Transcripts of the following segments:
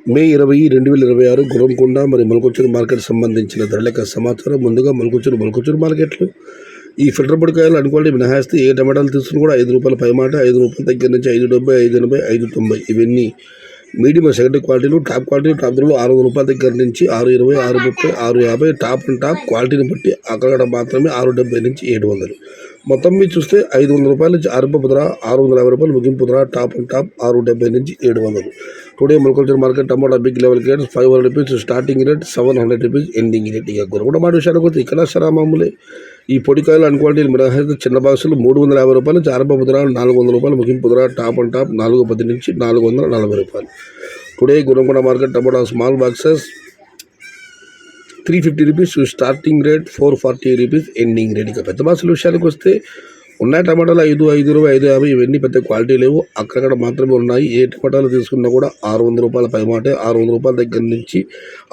మే 20, 2026 గుర్రంకొండ మరియు మొలకొచ్చూరు మార్కెట్ సంబంధించిన ధరల యొక్క సమాచారం. ముందుగా మొలకొచ్చూరు మార్కెట్లు ఈ ఫిల్టర్ పొడికాయలు అనుకోండి మినహాయిస్తే ఏ టమాటాలు తీసుకుని కూడా ₹5 పైమాట, ₹5 దగ్గర నుంచి ₹5.70, ₹5.80, ₹5.90 ఇవన్నీ మీడియం సెకండరీ క్వాలిటీలు. టాప్ క్వాలిటీ టాప్ ధరలు ₹600 దగ్గర నుంచి ₹6.20, ₹6.30, ₹6.50. టాప్ అండ్ టాప్ క్వాలిటీని బట్టి అక్కడ మాత్రమే ₹6.70 నుంచి ₹700. మొత్తం మీరు చూస్తే ₹500 నుంచి ఆరంభపు ధర, ₹650 ముగింపు ధర. టాప్ అండ్ టాప్ ₹6.70 నుంచి ₹700. Today Molakalacheruvu market tomato big level grades ₹500 starting rate, ₹700 ending rate. ఇక గురగొండ మాట విషయానికి వస్తే ఇక్కడ మామూలే. ఈ పొడికాయలు అనుకోండి మినహాయిస్తే చిన్న బాక్సులు ₹350 నుంచి ఆరంభపు ధర, ₹400 ముగింపు ధర. టాప్ అండ్ టాప్ ₹410 నుంచి ₹440. Today Gurramkonda market tomato small boxes ₹350 starting rate, ₹440 ending rate. ఇక పెద్ద బాక్సుల విషయానికి వస్తే ఉన్నాయి టమాటాలు 5, 5.20, 5.50 ఇవన్నీ పెద్ద క్వాలిటీ లేవు, అక్కడక్కడ మాత్రమే ఉన్నాయి. ఏ టమాటాలు తీసుకున్నా కూడా ₹600 పైమాటే. ₹600 దగ్గర నుంచి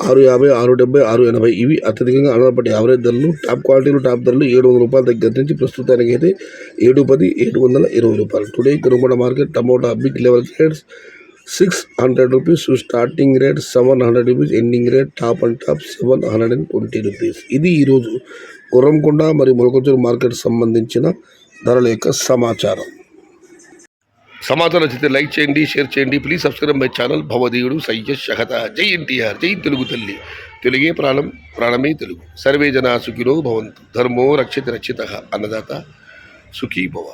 ₹650, ₹6.70, ₹6.80 ఇవి అత్యధికంగా అన్నపటి యావరేజ్ ధరలు. టాప్ క్వాలిటీలు టాప్ ధరలు ₹700 దగ్గర నుంచి ప్రస్తుతానికి అయితే ₹710, ₹720. Today Gurramkonda market tomato big level grades ₹600 starting rate, ₹700 ending rate. Top and top ₹720. ఇది ఈరోజు గుర్రంకొండ మరియు మొలకొచ్చూరు మార్కెట్ సంబంధించిన ధరల యొక్క సమాచారం నచ్చితే లైక్ చేయండి, షేర్ చేయండి. Please subscribe my channel. భవదీయుడు సయ్యద్ షహత. జై ఎన్టీఆర్, జై తెలుగు తల్లి. తెలుగే ప్రాణం, ప్రాణమే తెలుగు. సర్వే జనా సుఖినో భవంతు. ధర్మో రక్షిత రక్షిత. అన్నదాత సుఖీ భవ.